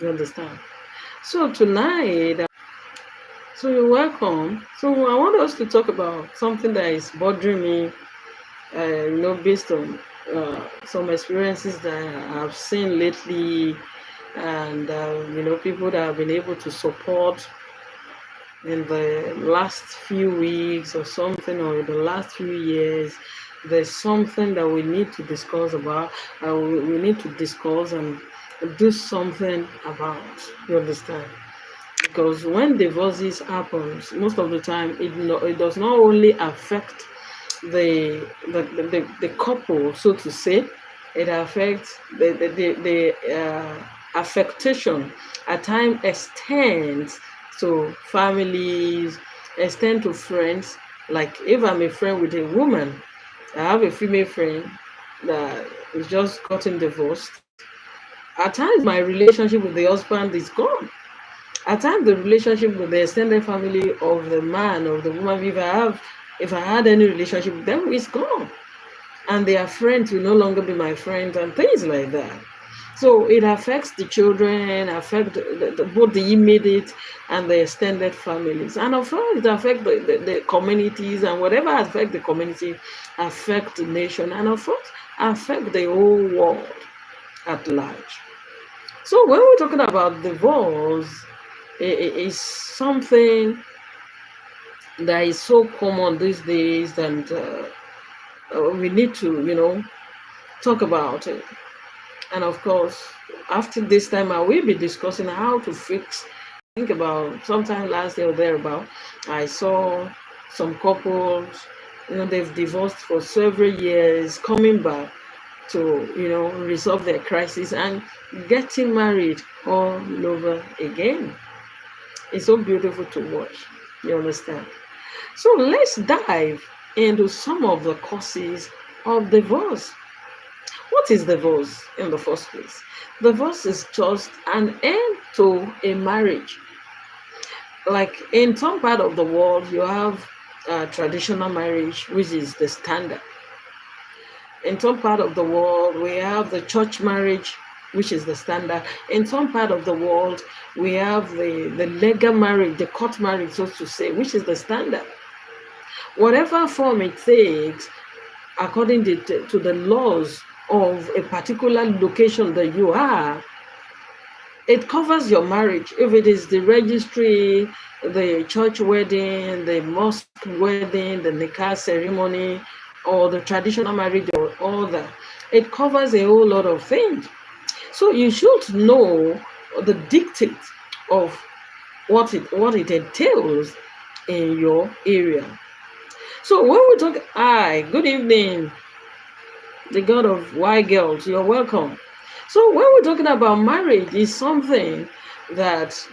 You understand? So tonight, so you're welcome. So I want us to talk about something that is bothering me, based on some experiences that I've seen lately, and people that have been able to support in the last few weeks or something, or the last few years. There's something that we need to discuss about. We need to discuss and do something about. You understand? Because when divorces happens, most of the time it does not only affect the couple, so to say. It affects the affectation at times extends to families, extend to friends. Like if I'm a friend with a woman, I have a female friend that is just gotten divorced. At times my relationship with the husband is gone. At times the relationship with the extended family of the man or the woman, if I had any relationship with them, is gone. And their friends will no longer be my friends and things like that. So it affects the children, affect both the immediate and the extended families. And of course, it affects the communities, and whatever affects the community affect the nation, and of course, affect the whole world at large. So when we're talking about divorce, it is something that is so common these days, and we need to, talk about it. And of course, after this time, I will be discussing how to fix. Think about sometime last year or thereabout, I saw some couples, they've divorced for several years, coming back to, resolve their crisis and getting married all over again. It's so beautiful to watch. You understand? So let's dive into some of the causes of divorce. What is divorce in the first place? Divorce is just an end to a marriage. Like in some part of the world, you have traditional marriage, which is the standard. In some part of the world, we have the church marriage, which is the standard. In some part of the world, we have the legal marriage, the court marriage, so to say, which is the standard. Whatever form it takes, according to the laws of a particular location that you are, it covers your marriage. If it is the registry, the church wedding, the mosque wedding, the nikah ceremony, or the traditional marriage, or all that, it covers a whole lot of things. So you should know the dictate of what it entails in your area. So when we talk, hi, good evening, the God of Y girls, you're welcome. So when we're talking about marriage, is something that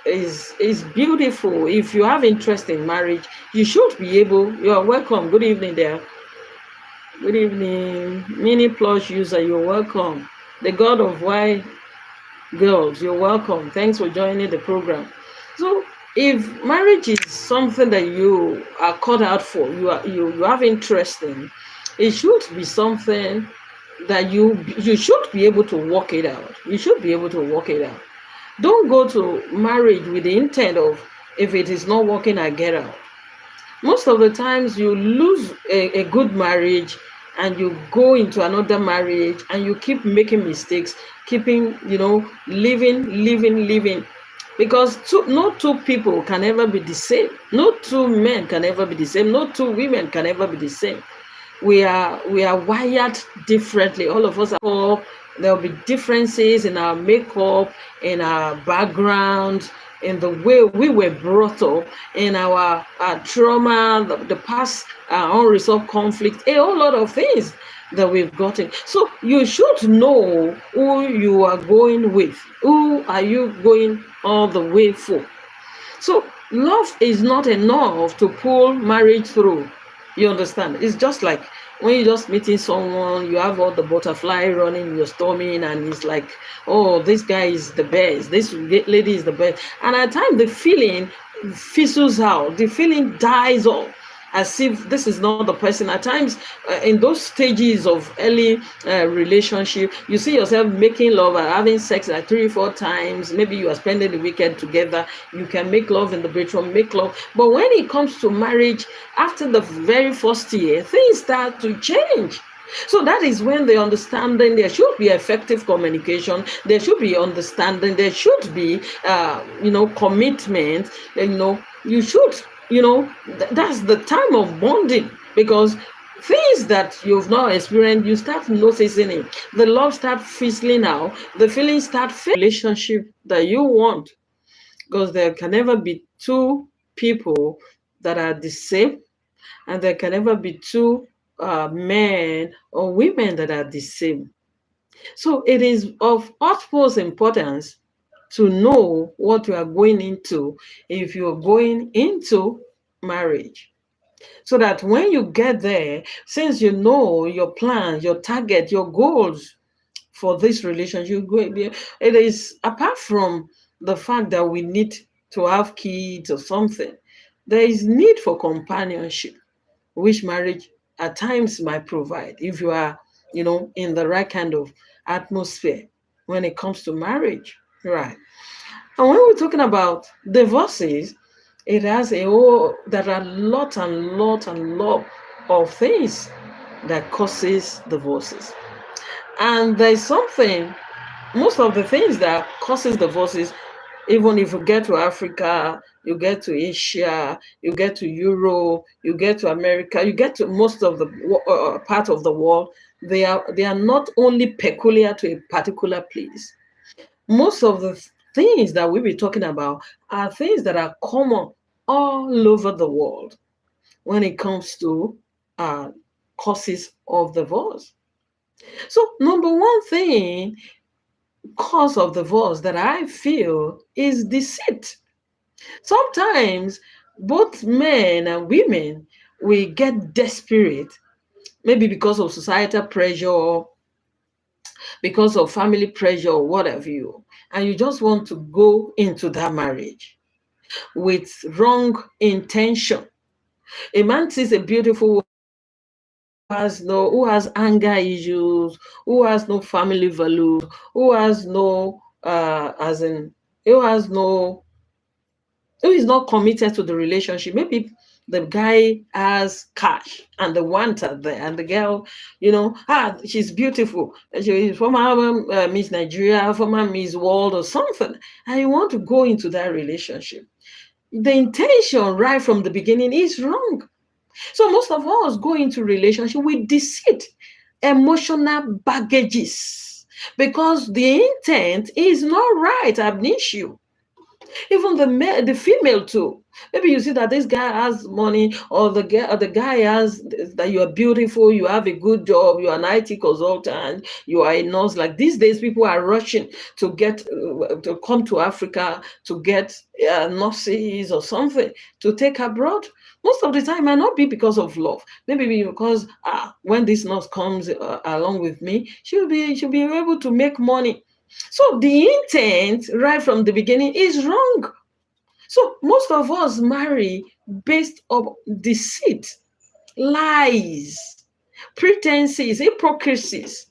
is beautiful. If you have interest in marriage, you should be able. You're welcome. Good evening there. Good evening, mini plus user. You're welcome. The God of Y girls, you're welcome. Thanks for joining the program. So if marriage is something that you are called out for, you have interest in, it should be something that you should be able to work it out. You should be able to work it out. Don't go to marriage with the intent of, if it is not working, I get out. Most of the times you lose a good marriage and you go into another marriage and you keep making mistakes, keeping, living. Because no two people can ever be the same. No two men can ever be the same. No two women can ever be the same. We are wired differently. All of us are. There'll be differences in our makeup, in our background, in the way we were brought up, in our trauma, the past unresolved conflict, a whole lot of things that we've gotten. So you should know who you are going with. Who are you going all the way for? So love is not enough to pull marriage through. You understand? It's just like when you're just meeting someone, you have all the butterfly running in your stomach, and it's like, oh, this guy is the best, this lady is the best. And at times the feeling fizzles out, the feeling dies off. as if this is not the person. At times, in those stages of early relationship, you see yourself making love and having sex like 3 4 times. Maybe you are spending the weekend together. You can make love in the bedroom, make love. But when it comes to marriage, after the very first year, things start to change. So that is when the understanding, there should be effective communication, there should be understanding, there should be, commitment. You should, that's the time of bonding, because things that you've not experienced, you start noticing it. The love start fizzling out, the feelings start fading. Relationship that you want, because there can never be two people that are the same, and there can never be two men or women that are the same. So it is of utmost importance to know what you are going into if you're going into marriage. So that when you get there, since you know your plans, your target, your goals for this relationship, it is apart from the fact that we need to have kids or something, there is need for companionship, which marriage at times might provide if you are, in the right kind of atmosphere when it comes to marriage. Right. And when we're talking about divorces, it has there are lot and lot and lot of things that causes divorces. And there's something, most of the things that causes divorces, even if you get to Africa, you get to Asia, you get to Europe, you get to America, you get to most of the part of the world, they are not only peculiar to a particular place. Most of the things that we'll be talking about are things that are common all over the world when it comes to uh, causes of divorce. So, number one thing, cause of divorce that I feel is deceit. Sometimes both men and women will get desperate, maybe because of societal pressure, because of family pressure, or what have you, and you just want to go into that marriage with wrong intention. A man sees a beautiful woman who has anger issues, who has no family values, who has no as in who has no who is not committed to the relationship. Maybe the guy has cash and the want are there, and the girl, she's beautiful. She's former Miss Nigeria, former Miss World, or something, and you want to go into that relationship. The intention right from the beginning is wrong. So most of us go into relationship with deceit, emotional baggages, because the intent is not right ab initio. Even the female too. Maybe you see that this guy has money, or the guy has that you are beautiful, you have a good job, you are an IT consultant, you are a nurse. Like these days, people are rushing to come to Africa to get nurses or something to take abroad. Most of the time, might not be because of love. Maybe because when this nurse comes along with me, she'll be able to make money. So the intent right from the beginning is wrong. So most of us marry based on deceit, lies, pretenses, hypocrisies.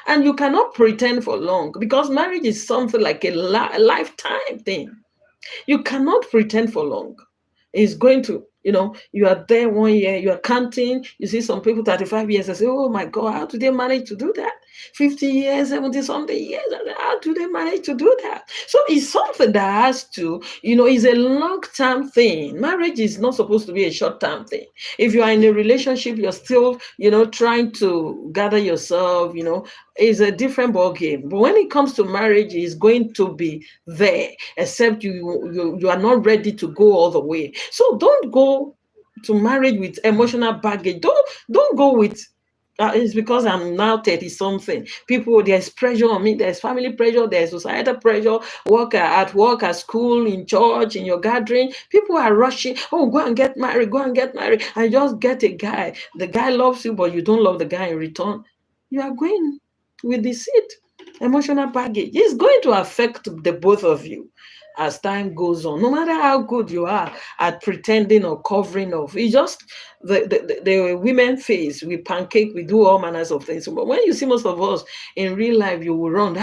And you cannot pretend for long, because marriage is something like a lifetime thing. You cannot pretend for long. It's going to, you are there 1 year, you are counting, you see some people 35 years, I say, oh my God, how do they manage to do that? 50 years, 70 something years, how do they manage to do that? So it's something that has to, is a long-term thing. Marriage is not supposed to be a short-term thing. If you are in a relationship, you're still, trying to gather yourself, is a different ball game. But when it comes to marriage, it's going to be there, except you are not ready to go all the way. So don't go to marriage with emotional baggage. Don't go with it's because I'm now 30 something. People, there's pressure on me, there's family pressure, there's societal pressure, at work, at school, in church, in your gathering. People are rushing, oh, go and get married, go and get married. And just get a guy. The guy loves you, but you don't love the guy in return. You are going with deceit. Emotional baggage is going to affect the both of you as time goes on. No matter how good you are at pretending or covering up, it's just the women face. We pancake, we do all manners of things. But when you see most of us in real life, you will run.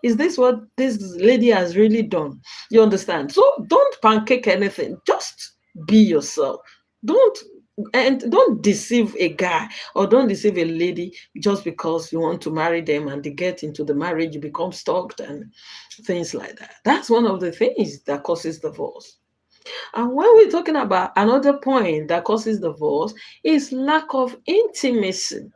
Is this what this lady has really done? You understand? So don't pancake anything. Just be yourself. Don't don't deceive a guy or don't deceive a lady just because you want to marry them and they get into the marriage, you become stalked and things like that. That's one of the things that causes divorce. And when we're talking about another point that causes divorce is lack of intimacy.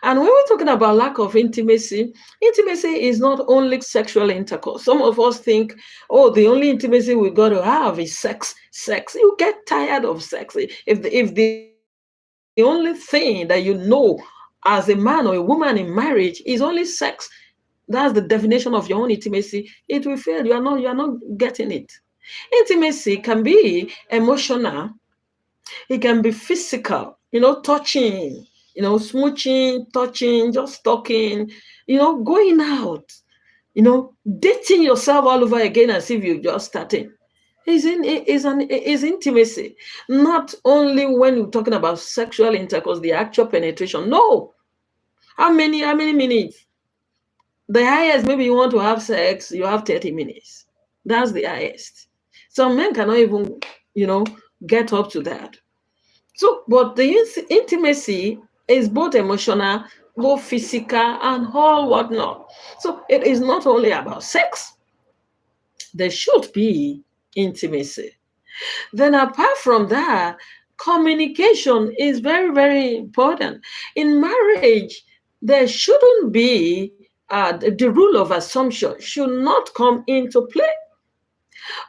And when we're talking about lack of intimacy, intimacy is not only sexual intercourse. Some of us think, oh, the only intimacy we got to have is sex. Sex. You get tired of sex. If the only thing that you know as a man or a woman in marriage is only sex, that's the definition of your own intimacy, it will fail. You are not getting it. Intimacy can be emotional, it can be physical, touching, smooching, touching, just talking, going out, dating yourself all over again as if you're just starting. Is intimacy. Not only when you're talking about sexual intercourse, the actual penetration. No. How many minutes? The highest, maybe you want to have sex, you have 30 minutes. That's the highest. Some men cannot even, you know, get up to that. So, but the intimacy is both emotional, both physical, and all whatnot. So it is not only about sex. There should be intimacy. Then apart from that, communication is very, very important. In marriage, there shouldn't be the rule of assumption should not come into play.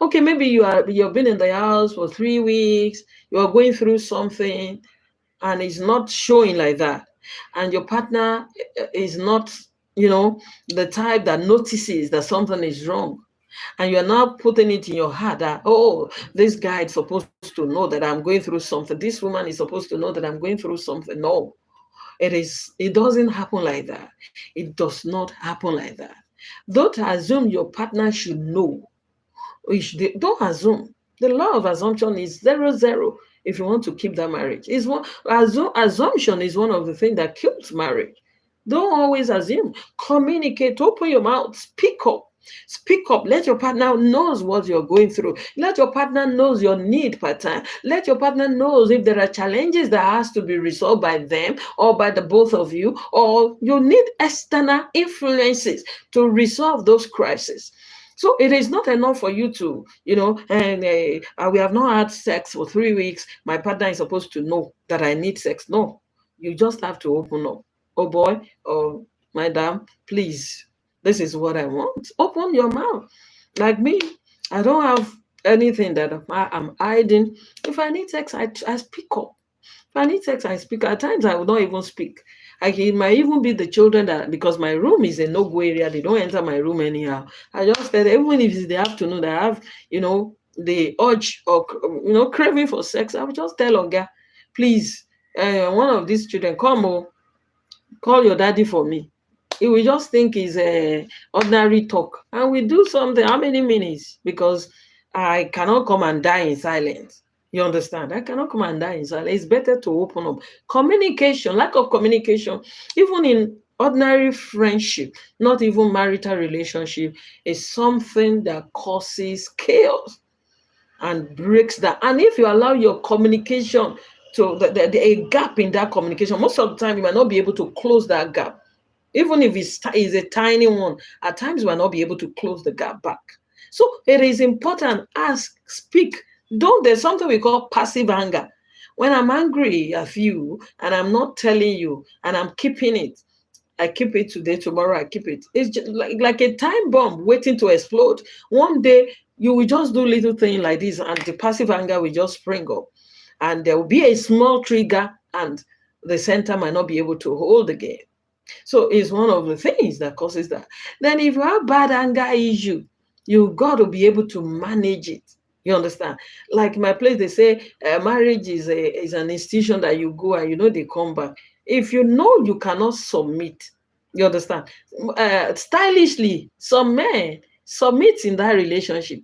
Okay, maybe you've been in the house for 3 weeks, you are going through something, and it's not showing like that, and your partner is not, the type that notices that something is wrong, and you're now putting it in your heart that, oh, this guy is supposed to know that I'm going through something, this woman is supposed to know that I'm going through something. No, it doesn't happen like that. It does not happen like that. Don't assume your partner should know. Don't assume. The law of assumption is 0-0 if you want to keep that marriage. Assumption is one of the things that kills marriage. Don't always assume. Communicate, open your mouth, speak up. Speak up. Let your partner knows what you're going through. Let your partner knows your need per time. Let your partner knows if there are challenges that has to be resolved by them or by the both of you, or you need external influences to resolve those crises. So it is not enough for you to, and we have not had sex for 3 weeks. My partner is supposed to know that I need sex. No, you just have to open up. Oh boy, oh madam, please, this is what I want. Open your mouth. Like me, I don't have anything that I'm hiding. If I need sex, I speak up. If I need sex, I speak. At times, I will not even speak. It might even be the children that, because my room is a no-go area, they don't enter my room anyhow. I just said, even if it's the afternoon, that I have, the urge or, craving for sex, I will just tell Oga, please, one of these children, come, call your daddy for me. He will just think it's a ordinary talk. And we do something, how many minutes? Because I cannot come and die in silence. You understand? I cannot come and die in silence. It's better to open up. Communication, lack of communication, even in ordinary friendship, not even marital relationship, is something that causes chaos and breaks that. And if you allow your communication to a gap in that communication, most of the time you might not be able to close that gap. Even if it's a tiny one, at times we will not be able to close the gap back. So it is important. Ask, speak. Don't. There's something we call passive anger. When I'm angry at you and I'm not telling you and I'm keeping it, I keep it today, tomorrow I keep it. It's just like a time bomb waiting to explode. One day you will just do little things like this and the passive anger will just spring up. And there will be a small trigger and the center might not be able to hold again. So it's one of the things that causes that. Then if you have bad anger issue, you got to be able to manage it. You understand? Like my place, they say marriage is an institution that you go and they come back. If you know you cannot submit, You understand? Stylishly, some men submit in that relationship.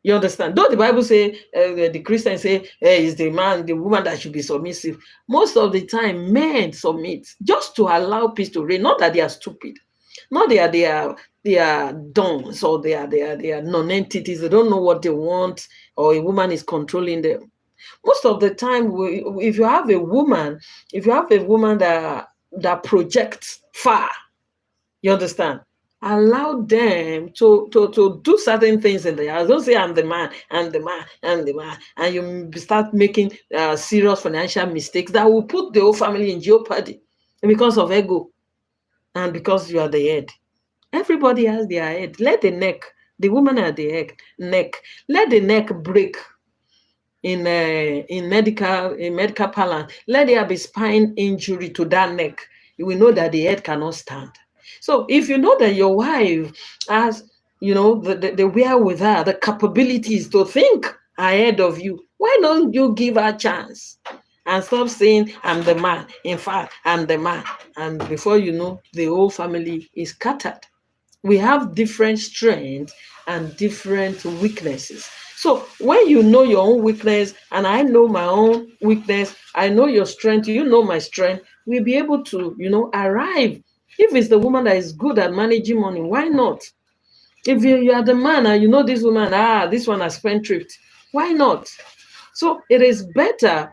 You understand? Though the Bible say, the Christians say, it's the man, the woman that should be submissive. Most of the time, men submit just to allow peace to reign. Not that they are stupid, not they are dons, or they are non-entities. They don't know what they want, or a woman is controlling them. Most of the time, if you have a woman, that projects far, you understand? Allow them to do certain things in the house. Don't say I'm the man, I'm the man, I'm the man, and you start making serious financial mistakes that will put the whole family in jeopardy because of ego and because you are the head. Everybody has their head. Let the woman at the neck, let the neck break in medical parlance. Let there be spine injury to that neck. You will know that the head cannot stand. So if you know that your wife has, the wherewithal, the capabilities to think ahead of you, why don't you give her a chance and stop saying I'm the man? In fact, I'm the man, and before you know, the whole family is scattered. We have different strengths and different weaknesses. So when you know your own weakness, and I know my own weakness, I know your strength, you know my strength, we'll be able to, arrive. If it's the woman that is good at managing money, why not? If you are the man and you know this woman, this one has spendthrift, why not? So it is better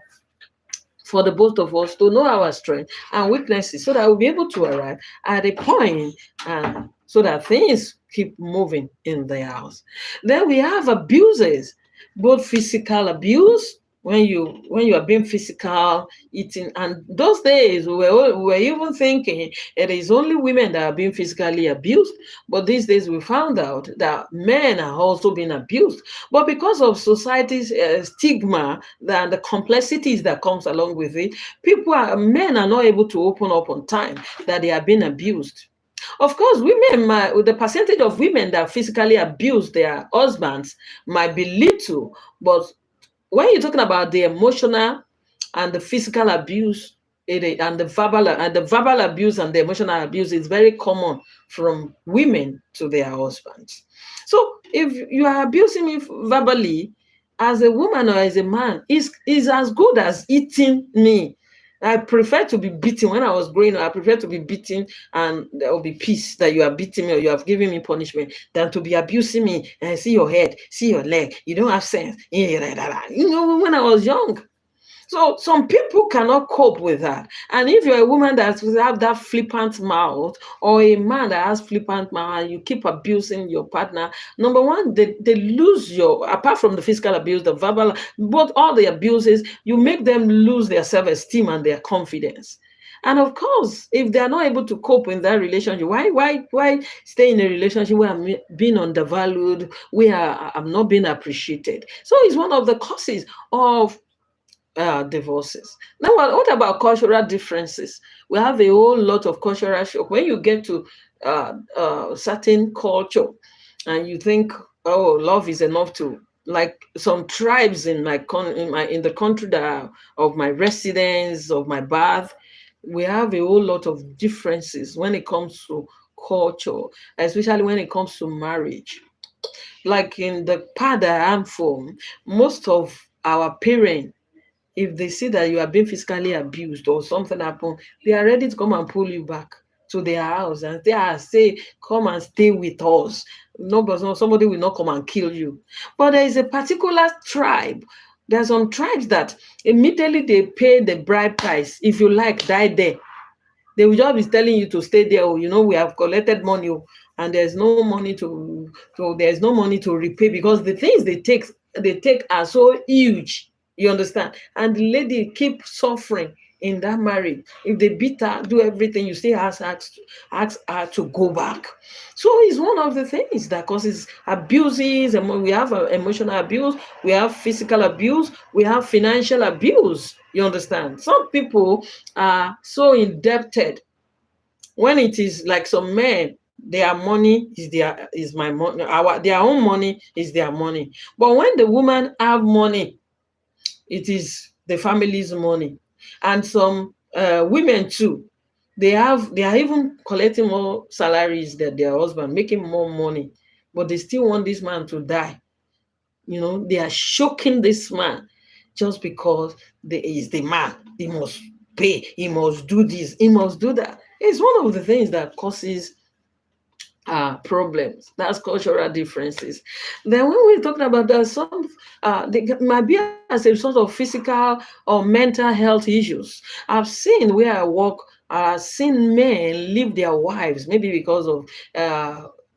for the both of us to know our strengths and weaknesses so that we'll be able to arrive at a point, and so that things keep moving in the house. Then we have abuses, both physical abuse, when you are being physical, eating, and those days we were even thinking it is only women that are being physically abused, but these days we found out that men are also being abused. But because of society's stigma and the complexities that comes along with it, men are not able to open up on time that they are being abused. Of course, the percentage of women that physically abuse their husbands might be little, but when you're talking about the emotional and the physical abuse, and the verbal abuse and the emotional abuse is very common from women to their husbands. So if you are abusing me verbally, as a woman or as a man, is as good as eating me. I prefer to be beaten. When I was growing up, I prefer to be beaten, and there will be peace that you are beating me or you have given me punishment, than to be abusing me and see your head, see your leg. You don't have sense. When I was young. So some people cannot cope with that. And if you're a woman that have that flippant mouth, or a man that has flippant mouth, and you keep abusing your partner, number one, they lose apart from the physical abuse, the verbal, but all the abuses, you make them lose their self-esteem and their confidence. And of course, if they are not able to cope in that relationship, why stay in a relationship where I'm being undervalued, where I'm not being appreciated? So it's one of the causes of divorces. Now, what about cultural differences? We have a whole lot of cultural shock. When you get to certain culture, and you think, oh, love is enough to, like some tribes in the country of my residence, of my birth, we have a whole lot of differences when it comes to culture, especially when it comes to marriage. Like in the part that I'm from, most of our parents, if they see that you are being physically abused or something happened, they are ready to come and pull you back to their house and say, come and stay with us. Somebody will not come and kill you. But there is a particular tribe. There are some tribes that immediately they pay the bride price. If you like, die there. They will just be telling you to stay there. Oh, we have collected money, and there's no money to repay, because the things they take are so huge. You understand? And the lady keep suffering in that marriage. If they beat her, do everything, you still ask her to go back. So it's one of the things that causes abuses. And we have emotional abuse, we have physical abuse, we have financial abuse. You understand? Some people are so indebted. When it is like some men, their money is my money, their own money is their money. But when the woman have money, it is the family's money. And some women too, They are even collecting more salaries than their husband, making more money, but they still want this man to die. They are shocking this man just because he is the man. He must pay, he must do this, he must do that. It's one of the things that causes problems. That's cultural differences. Then when we're talking about they might be as a result of physical or mental health issues. I've seen where I work, I've seen men leave their wives maybe because of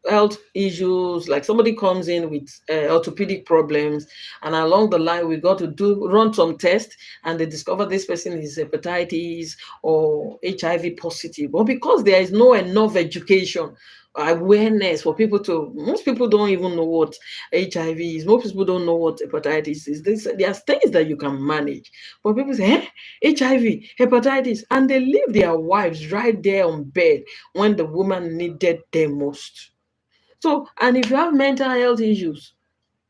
health issues. Like somebody comes in with orthopedic problems, and along the line we got to run some tests, and they discover this person is hepatitis or HIV positive. But because there is no enough education, awareness for people to, most people don't even know what HIV is. Most people don't know what hepatitis is. There are things that you can manage, but people say, HIV, hepatitis, and they leave their wives right there on bed when the woman needed them most. So, and if you have mental health issues,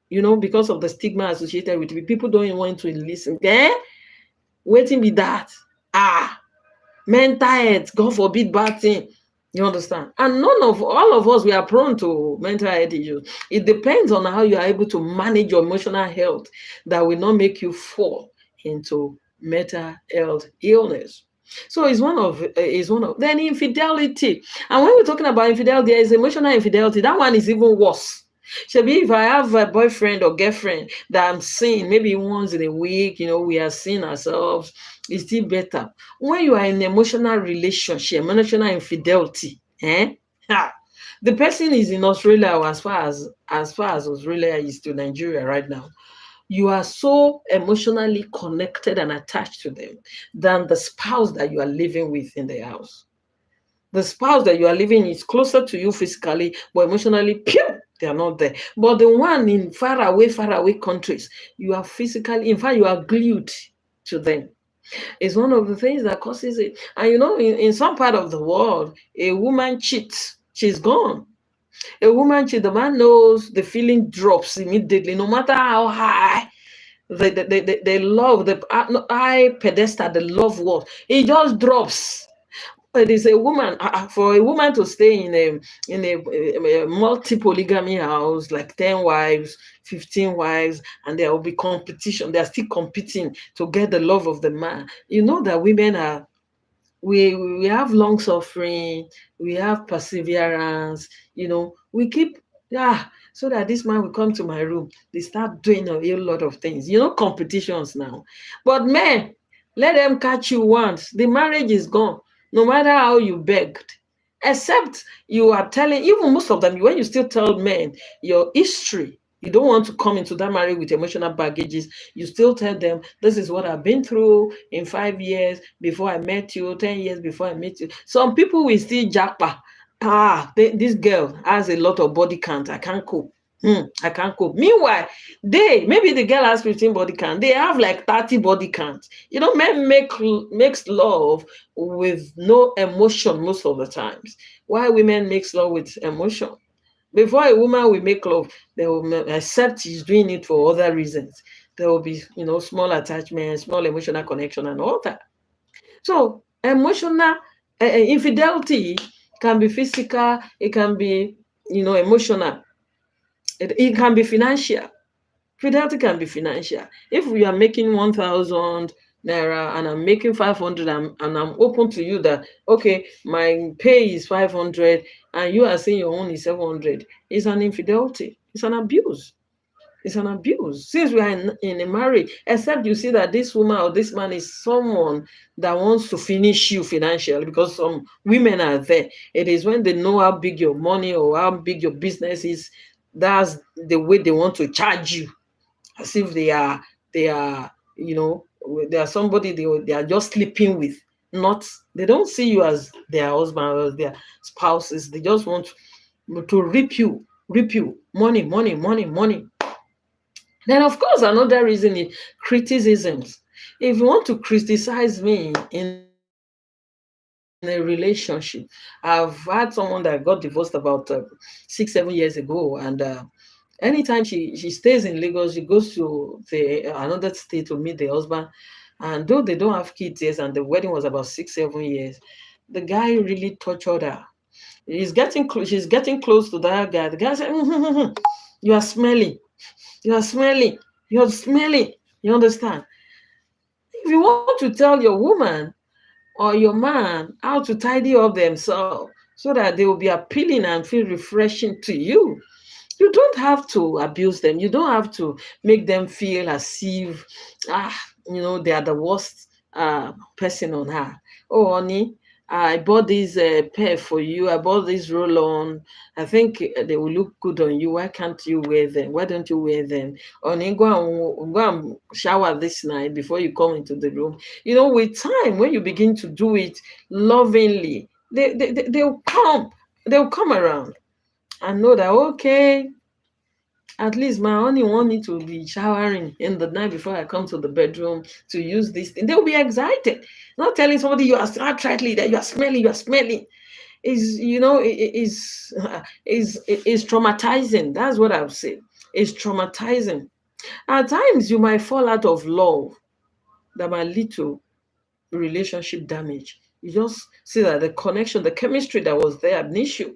because of the stigma associated with it, people don't even want to listen. Waiting be that. Mental health, God forbid bad thing. You understand? And all of us, we are prone to mental health issues. It depends on how you are able to manage your emotional health that will not make you fall into mental health illness. So it's one of then infidelity. And when we're talking about infidelity, there is emotional infidelity. That one is even worse. Shebi, if I have a boyfriend or girlfriend that I'm seeing maybe once in a week, we are seeing ourselves, it's still better. When you are in emotional relationship, emotional infidelity, the person is in Australia, or as far as Australia is to Nigeria right now. You are so emotionally connected and attached to them than the spouse that you are living with in the house. The spouse that you are living is closer to you physically, but emotionally, pew, they are not there. But the one in far away countries, you are physically, in fact, you are glued to them. It's one of the things that causes it. And in some part of the world, a woman cheats, she's gone. A woman cheats, the man knows, the feeling drops immediately, no matter how high the love, the high pedestal, the love was, it just drops. It is a woman, for a woman to stay in a multi-polygamy house, like 10 wives, 15 wives, and there will be competition. They are still competing to get the love of the man. You know that women are, we have long suffering, we have perseverance, we keep, so that this man will come to my room. They start doing a whole lot of things, competitions now. But men, let them catch you once, the marriage is gone, no matter how you begged. Except you are telling, even most of them, when you still tell men your history, you don't want to come into that marriage with emotional baggages. You still tell them, this is what I've been through in 5 years before I met you, 10 years before I met you. Some people will still jackpot. This girl has a lot of body count. I can't cope. I can't cope. Meanwhile, maybe the girl has 15 body count. They have like 30 body counts. Men makes love with no emotion most of the times. Why women makes love with emotion? Before a woman will make love, they will accept she's doing it for other reasons. There will be, small attachment, small emotional connection, and all that. So emotional infidelity can be physical, it can be, emotional, it can be financial. Fidelity can be financial. If we are making 1,000 naira and I'm making 500, and I'm open to you that, okay, my pay is 500 and you are saying your own is 700, it's an infidelity. It's an abuse. It's an abuse. Since we are in a marriage, except you see that this woman or this man is someone that wants to finish you financially, because some women are there. It is when they know how big your money or how big your business is, that's the way they want to charge you, as if they are they are somebody they are just sleeping with. Not, they don't see you as their husband or as their spouses. They just want to reap you money, money, money, money. Then of course another reason is criticisms. If you want to criticize me in a relationship, I've had someone that got divorced about 6-7 years ago, and anytime she stays in Lagos, she goes to another state to meet the husband. And though they don't have kids, yes, and the wedding was about 6-7 years, the guy really tortured her. She's getting close to that guy. The guy said, you are smelly. You are smelly. You're smelly. You understand? If you want to tell your woman or your man how to tidy up themselves so that they will be appealing and feel refreshing to you don't have to abuse them. You don't have to make them feel as if, they are the worst person on her. Oh, honey, I bought this pair for you. I bought this roll on. I think they will look good on you. Why can't you wear them? Why don't you wear them? Honey, go and shower this night before you come into the room. With time, when you begin to do it lovingly, they'll come around and know that, okay, at least my honey want me to be showering in the night before I come to the bedroom to use this thing. They'll be excited. Not telling somebody you are outrightly that you are smelling. Is traumatizing. That's what I've said. It's traumatizing. At times you might fall out of love that might lead to relationship damage. You just see that the connection, the chemistry that was there initially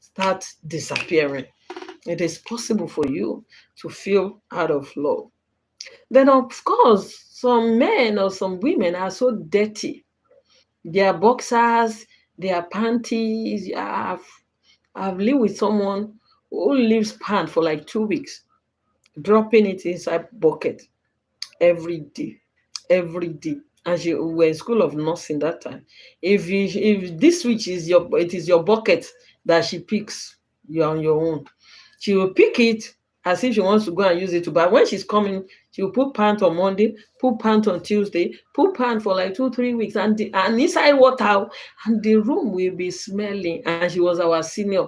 start disappearing. It is possible for you to feel out of love. Then, of course, some men or some women are so dirty. Their boxers, their panties. I've lived with someone who leaves pants for like 2 weeks, dropping it inside bucket every day, every day. And we were in school of nursing that time. If this week it is your bucket that she picks, you're on your own. She will pick it as if she wants to go and use it. But when she's coming, she will put pant on Monday, put pant on Tuesday, put pant for like 2-3 weeks, and inside water, and the room will be smelling. And she was our senior.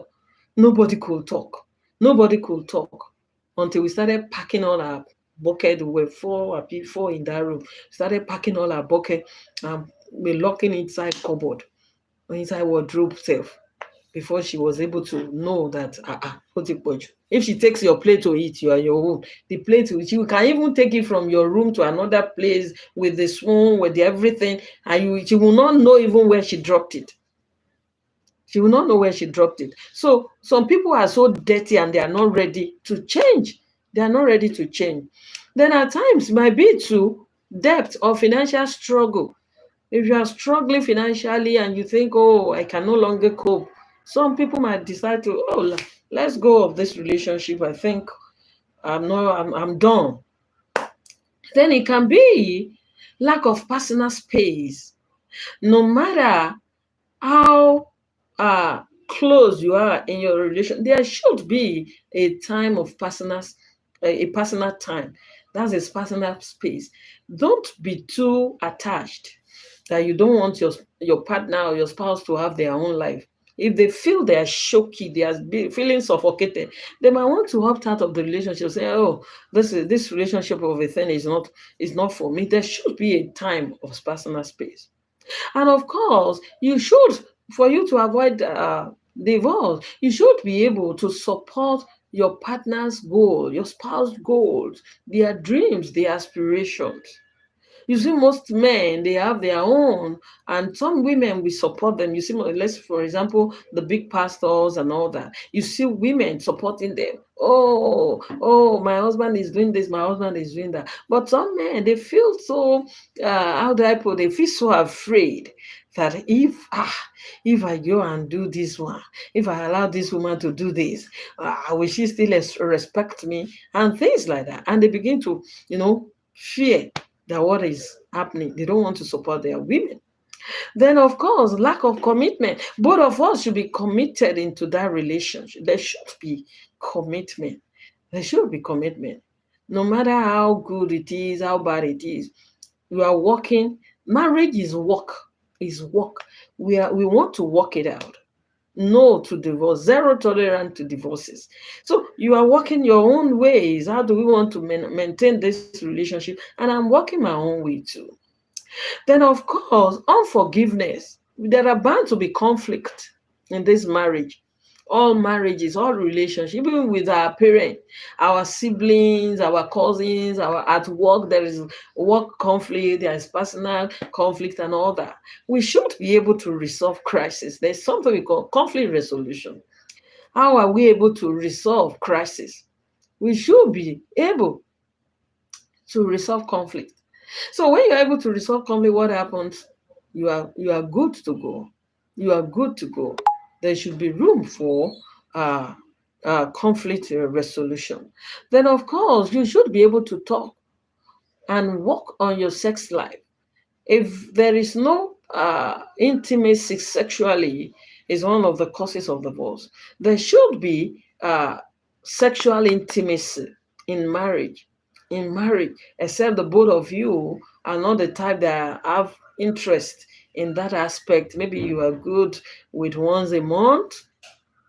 Nobody could talk. Nobody could talk until we started packing all our bucket. We were four in that room. Started packing all our bucket and we're locking inside cupboard or inside wardrobe self before she was able to know that if she takes your plate to eat, you are your own. The plate, you can even take it from your room to another place with the spoon, with the everything, and she will not know even where she dropped it. She will not know where she dropped it. So some people are so dirty and they are not ready to change. They are not ready to change. Then at times might be to debt or financial struggle. If you are struggling financially and you think, oh, I can no longer cope, some people might decide to, let's go of this relationship. I think I'm done. Then it can be lack of personal space. No matter how close you are in your relation, there should be a time of a personal time. That's a personal space. Don't be too attached that you don't want your partner or your spouse to have their own life. If they feel they are shocky, they are feeling suffocated, they might want to opt out of the relationship. Say, "Oh, this relationship of a thing is not for me." There should be a time of personal space. And of course, for you to avoid divorce, you should be able to support your partner's goal, your spouse's goals, their dreams, their aspirations. You see, most men, they have their own, and some women will support them. You see, let's, for example, the big pastors and all that. You see women supporting them. Oh, my husband is doing this, my husband is doing that. But some men, they feel so, how do I put it? They feel so afraid that if I go and do this one, if I allow this woman to do this, will she still respect me? And things like that. And they begin to, fear that what is happening. They don't want to support their women. Then, of course, lack of commitment. Both of us should be committed into that relationship. There should be commitment. There should be commitment. No matter how good it is, how bad it is, you are working. Marriage is work. Is work. We want to work it out. No to divorce, zero tolerance to divorces. So you are working your own ways. How do we want to maintain this relationship? And I'm working my own way too. Then, of course, unforgiveness. There are bound to be conflict in this marriage. all marriages, all relationships, even with our parents, our siblings, our cousins, our at work, there is work conflict, there is personal conflict and all that. We should be able to resolve crisis. There's something we call conflict resolution. How are we able to resolve crisis? We should be able to resolve conflict. So when you're able to resolve conflict, what happens? You are good to go. You are good to go. There should be room for uh, conflict resolution. Then, of course, you should be able to talk and work on your sex life. If there is no intimacy sexually, is one of the causes of divorce. There should be sexual intimacy in marriage. In marriage, except the both of you are not the type that have interest in that aspect. Maybe you are good with once a month,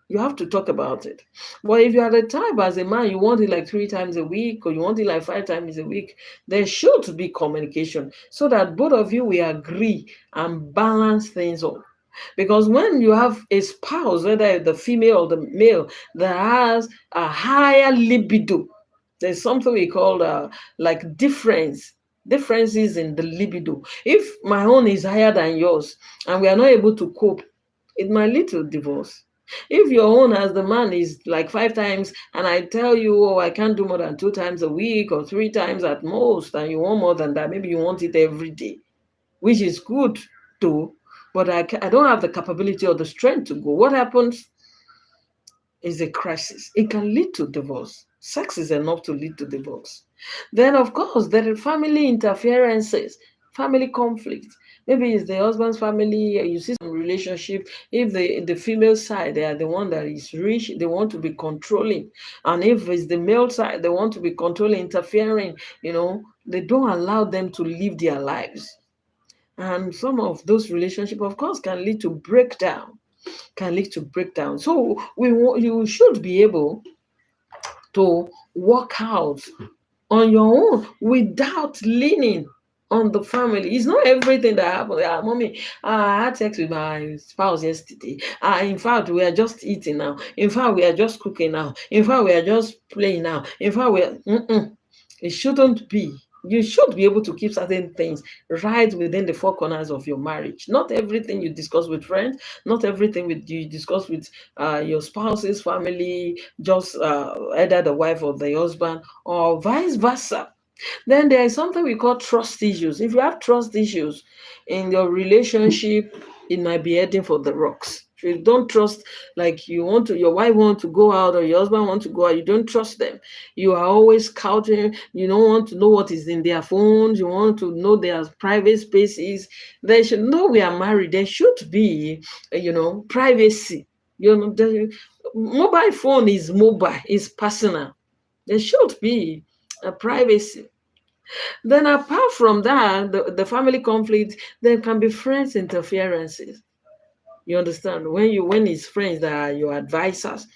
you have to talk about it. But if you are the type as a man, you want it like 3 times a week or you want it like 5 times a week, there should be communication so that both of you will agree and balance things up. Because when you have a spouse, whether the female or the male, that has a higher libido, there's something we call like differences in the libido. If my own is higher than yours and we are not able to cope, it might lead to divorce. If your own as the man is like 5 times, and I tell you, oh, I can't do more than 2 times a week or 3 times at most, and you want more than that, maybe you want it every day, which is good too, but I don't have the capability or the strength to go. What happens is a crisis. It can lead to divorce. Sex is enough to lead to divorce. Then, of course, there are family interferences, family conflict. Maybe it's the husband's family, you see some relationship. If the female side, they are the one that is rich, they want to be controlling. And if it's the male side, they want to be controlling, interfering, they don't allow them to live their lives. And some of those relationships, of course, can lead to breakdown, So you should be able to work out on your own without leaning on the family. It's not everything that happens. Mommy, I had sex with my spouse yesterday. In fact, we are just eating now. In fact, we are just cooking now. In fact, we are just playing now. In fact, it shouldn't be. You should be able to keep certain things right within the four corners of your marriage. Not everything you discuss with friends, not everything you discuss with your spouse's family, just either the wife or the husband, or vice versa. Then there is something we call trust issues. If you have trust issues in your relationship, it might be heading for the rocks. If you don't trust, like your wife wants to go out or your husband wants to go out, you don't trust them. You are always scouting. You don't want to know what is in their phones. You want to know their private spaces. They should know we are married. There should be, privacy. The mobile phone is mobile, is personal. There should be a privacy. Then apart from that, the family conflict, there can be friends interferences. You understand? When it's friends that are your advisors,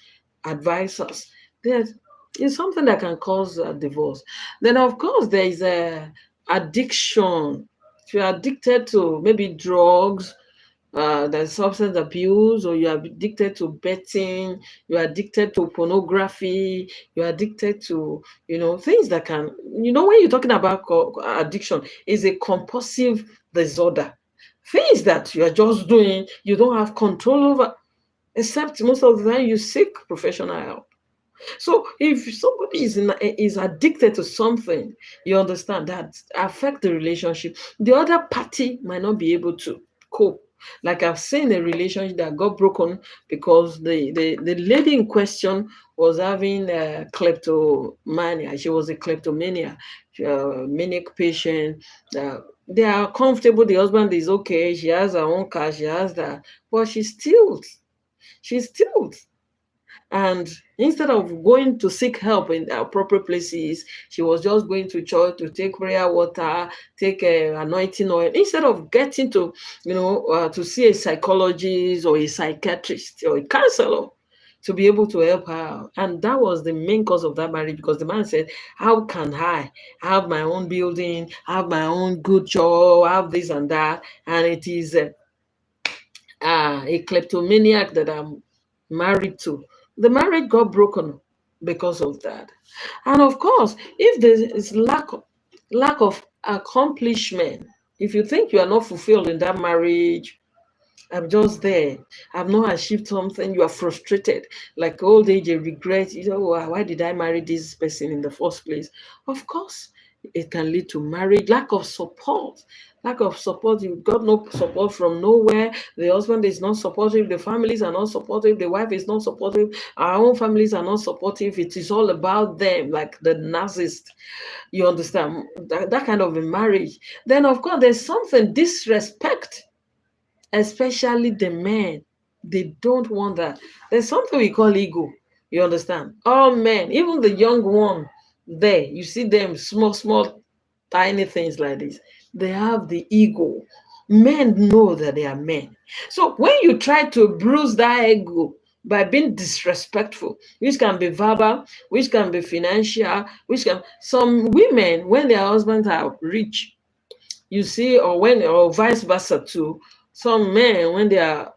there's it's something that can cause a divorce. Then of course there is a addiction. If you're addicted to maybe drugs, there's substance abuse, or you're addicted to betting, you're addicted to pornography, you're addicted to things that can, when you're talking about addiction, is a compulsive disorder, things that you are just doing, you don't have control over, except most of the time you seek professional help. So if somebody is addicted to something, you understand that affect the relationship. The other party might not be able to cope. Like I've seen a relationship that got broken because the lady in question was having kleptomania. She was a kleptomania, maniac patient. They are comfortable. The husband is okay. She has her own car. She has that, but she steals. She steals. And instead of going to seek help in the appropriate places, she was just going to church to take prayer water, take anointing oil, instead of getting to see a psychologist or a psychiatrist or a counselor to be able to help her out. And that was the main cause of that marriage, because the man said, how can I have my own building, have my own good job, have this and that, and it is a kleptomaniac that I'm married to. The marriage got broken because of that. And of course, if there is lack of accomplishment, if you think you are not fulfilled in that marriage, I'm just there. I've not achieved something. You are frustrated, like old age, a regret. You know, why did I marry this person in the first place? Of course, it can lead to marriage. Lack of support. Lack of support. You got no support from nowhere. The husband is not supportive. The families are not supportive. The wife is not supportive. Our own families are not supportive. It is all about them, like the narcissist. You understand that kind of a marriage. Then, of course, there's something disrespect, especially the men. They don't want that. There's something we call ego. You understand? All men, even the young one, there, you see them small, small, tiny things like this. They have the ego. Men know that they are men. So when you try to bruise that ego by being disrespectful, which can be verbal, which can be financial, which can, some women, when their husbands are rich, you see, or when, or vice versa too, some men, when their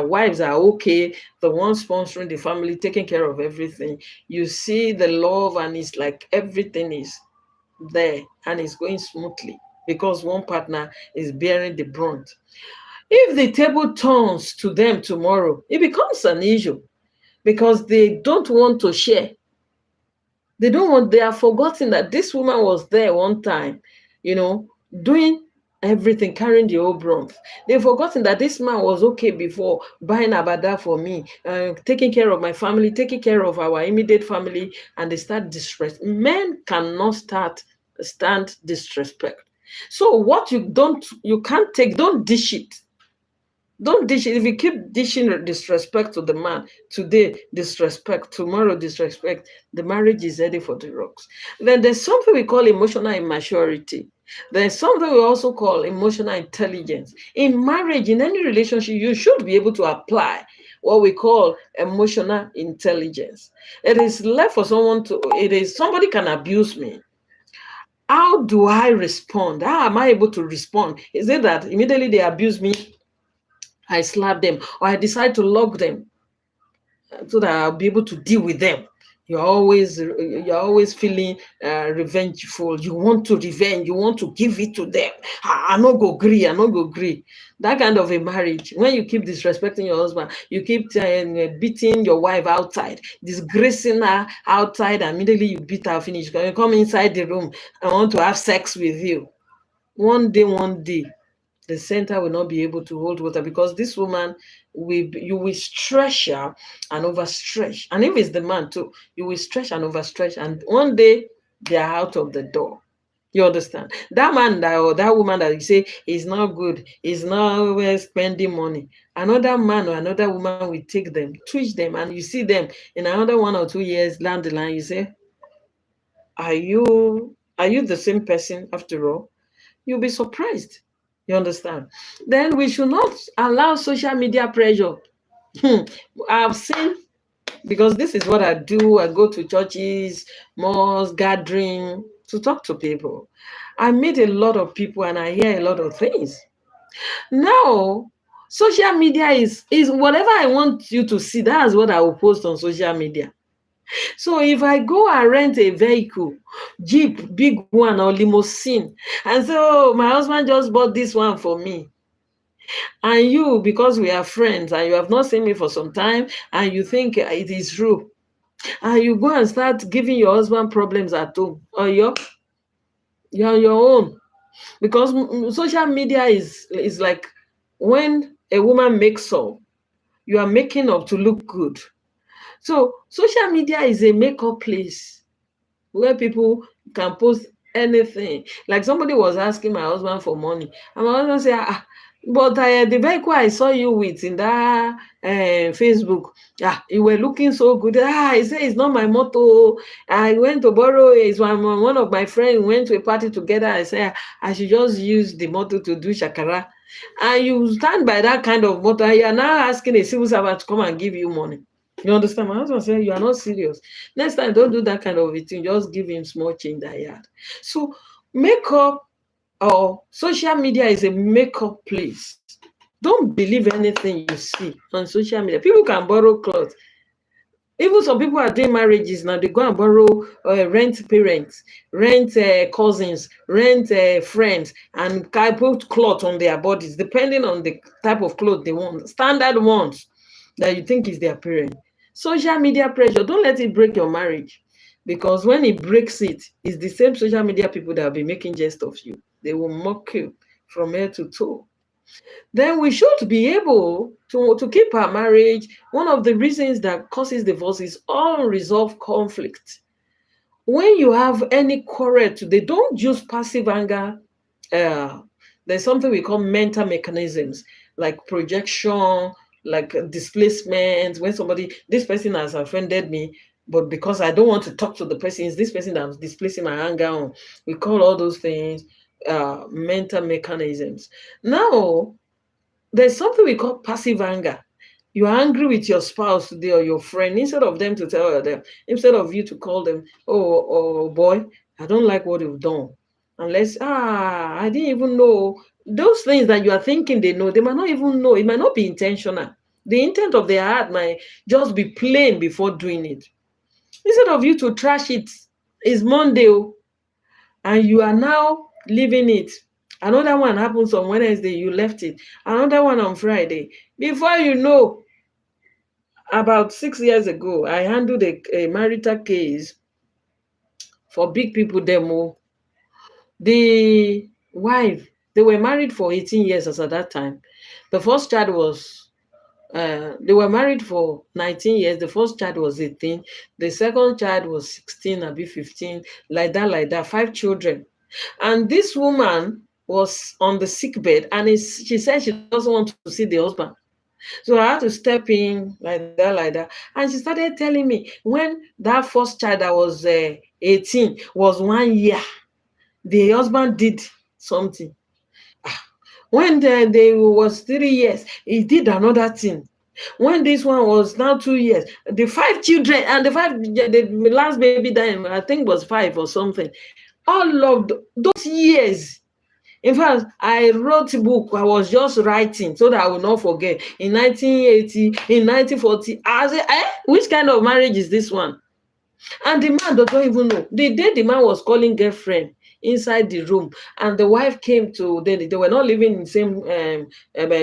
wives are okay, the one sponsoring the family, taking care of everything, you see the love, and it's like everything is there and it's going smoothly because one partner is bearing the brunt. If the table turns to them tomorrow, it becomes an issue because they don't want to share. They don't want, they have forgotten that this woman was there one time, you know, doing everything, carrying the whole brunt. They've forgotten that this man was okay before, buying abada for me, taking care of my family, taking care of our immediate family, and they start disrespect. Men cannot stand disrespect. So what you can't take, don't dish it. Don't dish it. If you keep dishing disrespect to the man, today disrespect, tomorrow disrespect, the marriage is headed for the rocks. Then there's something we call emotional immaturity. There's something we also call emotional intelligence. In marriage, in any relationship, you should be able to apply what we call emotional intelligence. It is left for someone to, it is, somebody can abuse me. How do I respond? How am I able to respond? Is it that immediately they abuse me, I slap them, or I decide to lock them so that I'll be able to deal with them? You're always feeling revengeful. You want to revenge. You want to give it to them. I no go agree. I no go agree. That kind of a marriage. When you keep disrespecting your husband, you keep beating your wife outside, disgracing her outside, and immediately you beat her finish. You come inside the room, I want to have sex with you. One day, the center will not be able to hold water because this woman you will stretch her and overstretch. And if it's the man too, you will stretch and overstretch. And one day they are out of the door. You understand? That man that, or that woman that you say is not good, is not always spending money. Another man or another woman will take them, twitch them, and you see them in another 1 or 2 years down the line. You say, are you the same person after all? You'll be surprised. You understand? Then we should not allow social media pressure. I've seen, because this is what I do. I go to churches, malls, gathering to talk to people. I meet a lot of people and I hear a lot of things. Now, social media is whatever I want you to see. That's what I will post on social media. So if I go and rent a vehicle, Jeep, big one, or limousine, and say, oh, my husband just bought this one for me, and you, because we are friends and you have not seen me for some time, and you think it is true, and you go and start giving your husband problems at home, or you're on your own. Because social media is like when a woman makes up, you are making up to look good. So social media is a makeup place where people can post anything. Like somebody was asking my husband for money, and my husband said, but the vehicle I saw you with in that Facebook, you were looking so good. He said, it's not my motto. I went to borrow it. It's one of my friends went to a party together. I said, I should just use the motto to do shakara. And you stand by that kind of motto, and you are now asking a civil servant to come and give you money. You understand? My husband said, you are not serious. Next time, don't do that kind of a thing. Just give him small change that he had. So makeup or social media is a makeup place. Don't believe anything you see on social media. People can borrow clothes. Even some people are doing marriages now. They go and borrow, rent parents, rent cousins, rent friends, and can put cloth on their bodies, depending on the type of clothes they want. Standard ones that you think is their parent. Social media pressure. Don't let it break your marriage, because when it breaks it, it's the same social media people that will be making jest of you. They will mock you from head to toe. Then we should be able to keep our marriage. One of the reasons that causes divorce is unresolved conflict. When you have any quarrel today, don't use passive anger. uh, there's something we call mental mechanisms, like projection, like displacement. When somebody, this person has offended me, but because I don't want to talk to the person, it's this person that I'm displacing my anger on. We call all those things mental mechanisms. Now, there's something we call passive anger. You're angry with your spouse today or your friend, instead of them to tell them, instead of you to call them, oh boy, I don't like what you've done. Unless, I didn't even know. Those things that you are thinking they know, they might not even know. It might not be intentional. The intent of their heart might just be plain before doing it. Instead of you to trash it, it's Monday, and you are now leaving it. Another one happens on Wednesday, you left it. Another one on Friday. Before you know, about 6 years ago, I handled a marital case for big people demo. The wife, they were married for 18 years as at that time. The first child was, they were married for 19 years. The first child was 18. The second child was 16, maybe 15, like that, 5 children. And this woman was on the sick bed, and she said she doesn't want to see the husband. So I had to step in like that. And she started telling me when that first child that was 18 was 1 year, the husband did something. When they was 3 years, he did another thing. When this one was now 2 years, the 5 children and the last baby died, I think was 5 or something. All of those years. In fact, I wrote a book. I was just writing so that I will not forget. In 1980, in 1940, I said, which kind of marriage is this one? And the man does not even know. The day the man was calling girlfriend inside the room, and the wife came to, they were not living in the same,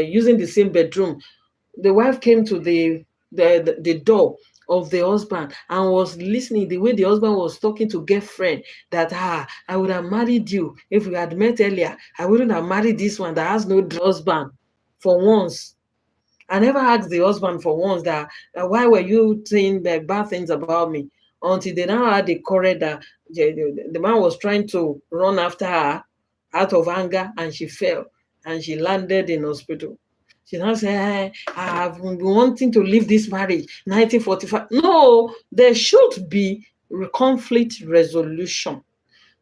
using the same bedroom. The wife came to the door of the husband and was listening the way the husband was talking to girlfriend, that I would have married you if we had met earlier. I wouldn't have married this one that has no husband. For once, I never asked the husband for once that, why were you saying the bad things about me, until they now had the courage that the man was trying to run after her out of anger, and she fell and she landed in hospital. She now said, I have been wanting to leave this marriage 1945. No, there should be conflict resolution.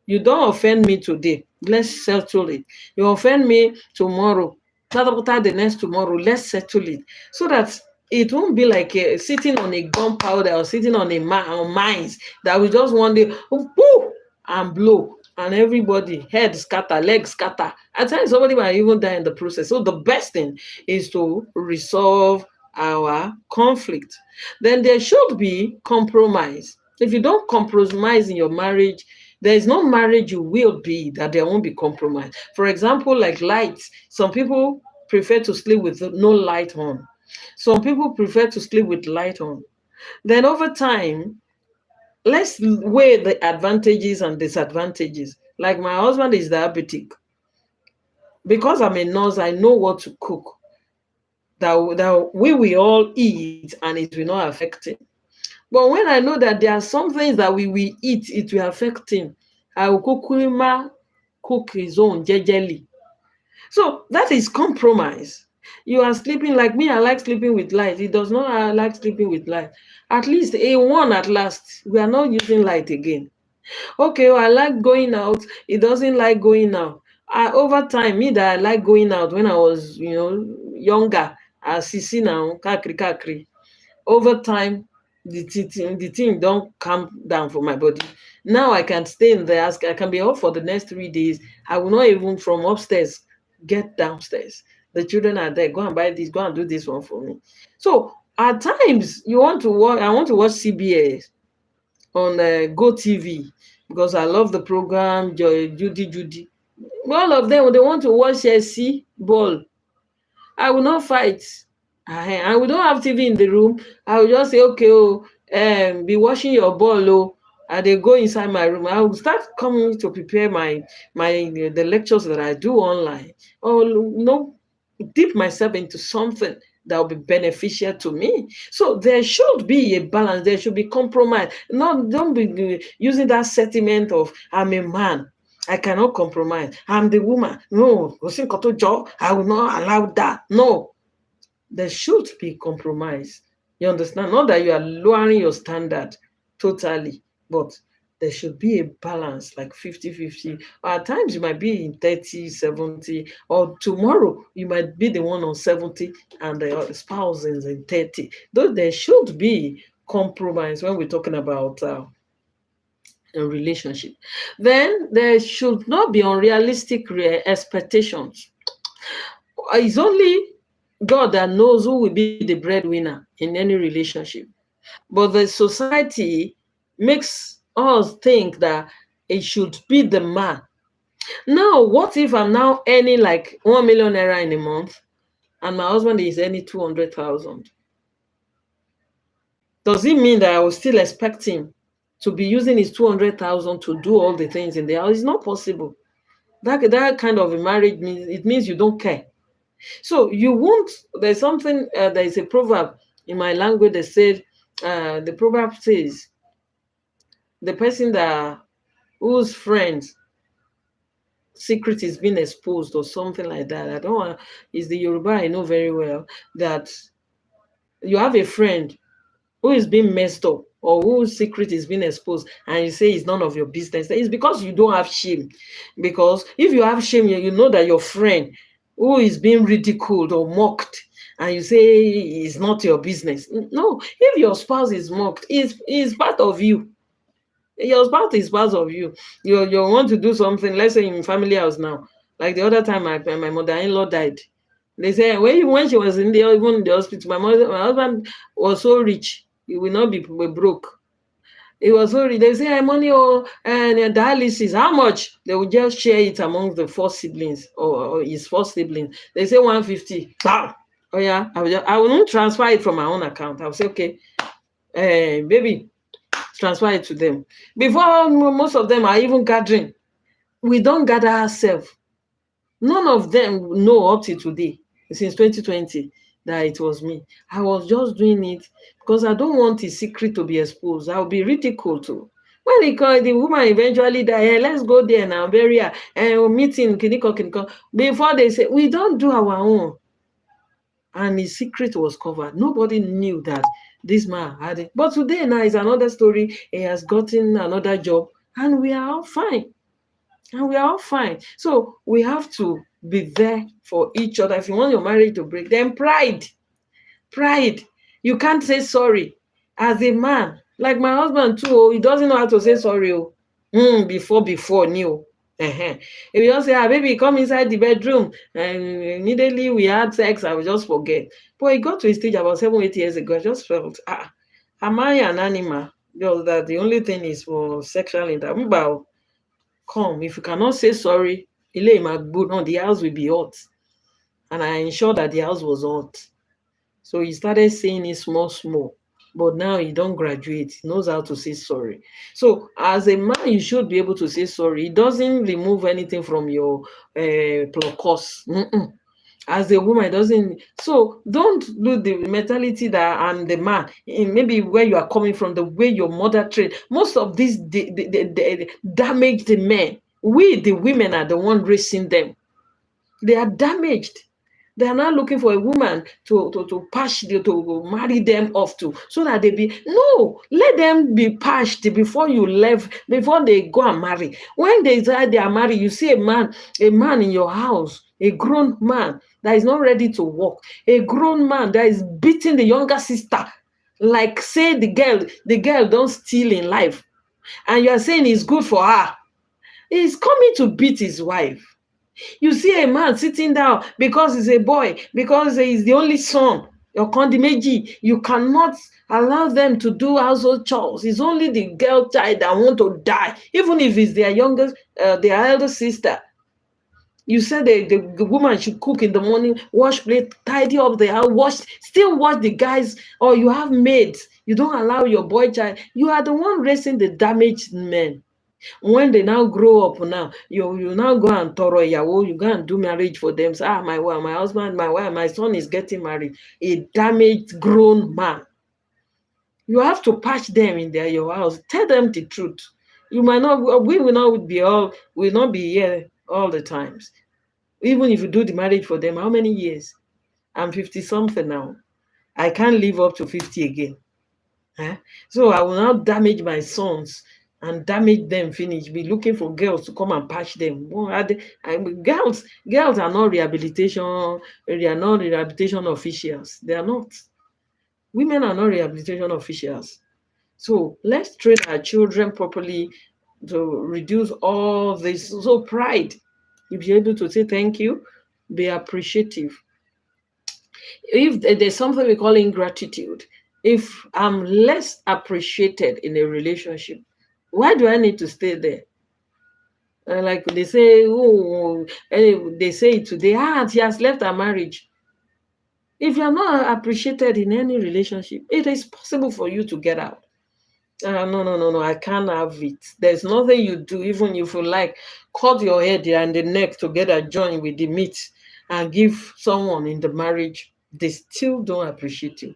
You don't offend me today, let's settle it. You offend me tomorrow, after the next tomorrow, let's settle it. So that it won't be like sitting on a gunpowder or sitting on on mines that we just one day whoo, and blow, and everybody head scatter, leg scatter. At times somebody might even die in the process. So the best thing is to resolve our conflict. Then there should be compromise. If you don't compromise in your marriage, there is no marriage you will be that there won't be compromise. For example, like lights. Some people prefer to sleep with no light on. Some people prefer to sleep with light on. Then over time, let's weigh the advantages and disadvantages. Like my husband is diabetic. Because I'm a nurse, I know what to cook. That we will all eat and it will not affect him. But when I know that there are some things that we will eat, it will affect him, I will cook his own jejely. So that is compromise. You are sleeping like me, I like sleeping with light. He does not like sleeping with light. At least a one at last. We are not using light again. Okay, I like going out. He doesn't like going out. Over time, me that I like going out when I was, younger, as you see now, kakri kakri. Over time, the thing don't calm down for my body. Now I can stay in the house. I can be up for the next 3 days. I will not even from upstairs get downstairs. The children are there. Go and buy this. Go and do this one for me. So at times you want to watch. I want to watch CBS on Go TV because I love the program. Judy Judy. All of them they want to watch Chelsea ball. I will not fight. And we don't have TV in the room. I will just say, okay, oh, be watching your ball, oh. And they go inside my room. I will start coming to prepare my the lectures that I do online. Or dip myself into something that will be beneficial to me. So there should be a balance. There should be compromise. Don't be using that sentiment of I'm a man. I cannot compromise. I'm the woman. No, I will not allow that. No, there should be compromise. You understand? Not that you are lowering your standard totally, but there should be a balance, like 50-50. At times you might be in 30-70, or tomorrow you might be the one on 70 and the spouse is in 30. Though there should be compromise when we're talking about a relationship. Then there should not be unrealistic expectations. It's only God that knows who will be the breadwinner in any relationship. But the society makes us think that it should be the man. Now, what if I'm now earning like 1 million naira in a month and my husband is earning 200,000? Does it mean that I will still expect him to be using his 200,000 to do all the things in the house? It's not possible. That kind of a marriage means you don't care. So you won't. There's something. There is a proverb in my language that said, the proverb says, the person that whose friend's secret is being exposed or something like that. I don't want. Is the Yoruba I know very well, that you have a friend who is being messed up or whose secret is being exposed, and you say it's none of your business. It's because you don't have shame. Because if you have shame, you know that your friend who is being ridiculed or mocked, and you say it's not your business. No, if your spouse is mocked, it's part of you. Your spouse is part of you. You want to do something, let's say in family house now. Like the other time my mother-in-law died. They say when she was even in the hospital, my husband was so rich, he will not be broke. It was so rich. They say, hey, money and dialysis, how much? They will just share it among the four siblings or his four siblings. They say 150. Bam! Oh yeah, I will not transfer it from my own account. I'll say, okay, baby, transfer it to them. Before most of them are even gathering, we don't gather ourselves. None of them know up till today, since 2020, that it was me. I was just doing it because I don't want his secret to be exposed. I'll be ridiculed too. When he called, the woman eventually died, hey, let's go there now, bury her, and we're meeting, kiniko. Before they say, we don't do our own. And his secret was covered. Nobody knew that this man had it. But today now is another story. He has gotten another job, and we are all fine. And we are all fine. So we have to be there for each other. If you want your marriage to break, then pride. You can't say sorry. As a man, like my husband too, he doesn't know how to say sorry. Before new. If you just say, baby, come inside the bedroom, and immediately we had sex, I will just forget. But he got to a stage about 7-8 years ago. I just felt, am I an animal? Just that the only thing is for sexual intercourse. Come, if you cannot say sorry, the house will be hot. And I ensured that the house was hot. So he started saying it small. But now he don't graduate. He knows how to say sorry. So as a man, you should be able to say sorry. It doesn't remove anything from your plus. As a woman, it doesn't. So don't do the mentality that I'm the man. Maybe where you are coming from, the way your mother trained. Most of these damage the men. We, the women, are the one raising them. They are damaged. They are now looking for a woman to marry them off to, so that they be. No, let them be patched before you leave, before they go and marry. When they decide they are married, you see a man in your house, a grown man that is not ready to walk, a grown man that is beating the younger sister, like say the girl don't steal in life, and you are saying it's good for her. He's coming to beat his wife. You see a man sitting down because he's a boy, because he's the only son, your condimeji, you cannot allow them to do household chores. It's only the girl child that want to die, even if it's their youngest, their elder sister. You said the woman should cook in the morning, wash plate, tidy up the house, still wash the guys, or you have maids. You don't allow your boy child. You are the one raising the damaged men. When they now grow up now, you now go and toro yawo, you go and do marriage for them. Say, my husband, my wife, my son is getting married. A damaged grown man. You have to patch them in your house. Tell them the truth. You might not, we will not be here all the times. Even if you do the marriage for them, how many years? I'm 50 something now. I can't live up to 50 again. So I will not damage my sons and damage them finish, be looking for girls to come and patch them. Girls are not rehabilitation, they are not rehabilitation officials. They are not. Women are not rehabilitation officials. So let's train our children properly to reduce all this. So pride, you be able to say thank you, be appreciative. If there's something we call ingratitude, if I'm less appreciated in a relationship, why do I need to stay there? Like they say, they say today, she has left her marriage. If you're not appreciated in any relationship, it is possible for you to get out. No, I can't have it. There's nothing you do, even if you like, cut your head and the neck together, join with the meat and give someone in the marriage, they still don't appreciate you.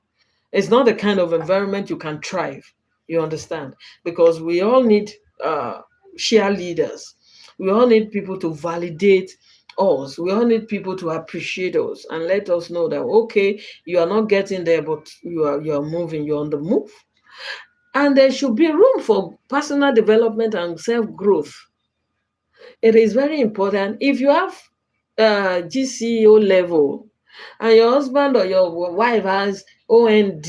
It's not the kind of environment you can thrive. You understand? Because we all need share leaders. We all need people to validate us. We all need people to appreciate us and let us know that okay, you are not getting there, but you are moving. You're on the move. And there should be room for personal development and self-growth. It is very important. If you have GCO level and your husband or your wife has OND,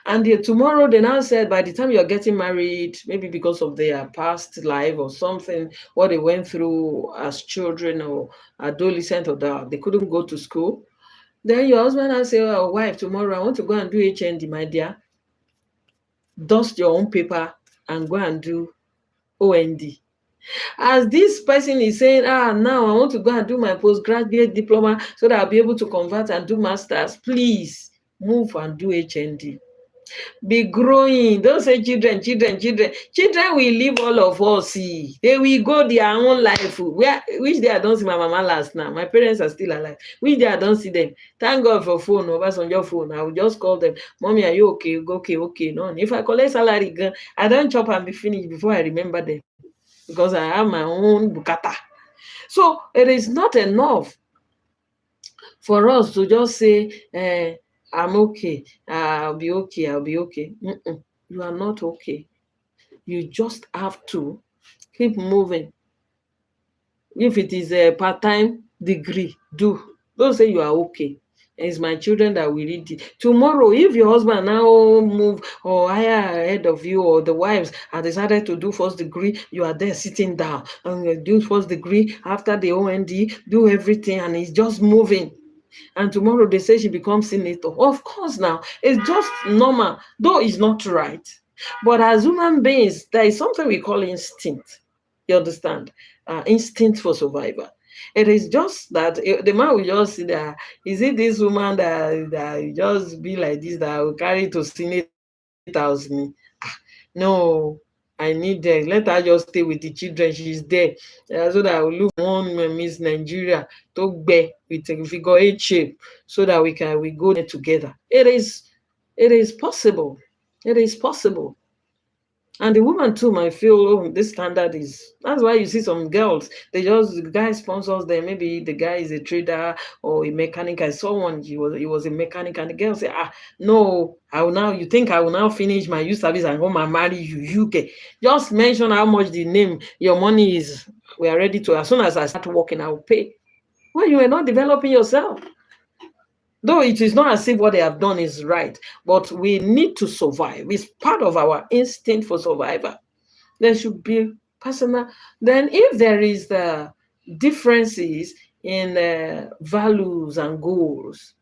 and tomorrow they now said by the time you're getting married, maybe because of their past life or something, what they went through as children or adolescent, or that they couldn't go to school, then your husband will say, oh, wife, tomorrow I want to go and do HND, my dear. Dust your own paper and go and do OND. As this person is saying, now I want to go and do my postgraduate diploma so that I'll be able to convert and do masters, please move and do HND. Be growing. Don't say children. Children will leave all of us. See, they will go their own life. Which day I don't see my mama last now. My parents are still alive. Which day I don't see them. Thank God for phone. Over on your phone, I will just call them. Mommy, are you okay? Okay. No. If I collect salary, I don't chop and be finished before I remember them, because I have my own bukata. So it is not enough for us to just say, I'm okay, I'll be okay. You are not okay. You just have to keep moving. If it is a part-time degree, don't say you are okay. It's my children that will read it. Tomorrow, if your husband now move or higher ahead of you, or the wives have decided to do first degree, you are there sitting down and you do first degree after the OND, do everything, and it's just moving. And tomorrow they say she becomes senator. Of course, now it's just normal, though it's not right. But as human beings, there is something we call instinct. You understand? Instinct for survival. It is just that the man will just see that, is it this woman that just be like this that will carry to Senate House me? No, I need her. Let her just stay with the children. She's there. So that I will look one Miss Nigeria to be with a figure eight shape, so that we go there together. It is possible. It is possible. And the woman too might feel, this standard is, that's why you see some girls, the guy sponsors them. Maybe the guy is a trader or a mechanic. I saw one, he was a mechanic, and the girl said, no, you think I will now finish my youth service and go and marry you, UK. Just mention how much your money is. We are ready to, as soon as I start working, I will pay. Well, you are not developing yourself. Though it is not as if what they have done is right, but we need to survive. It's part of our instinct for survival. There should be personal. Then if there is differences in values and goals.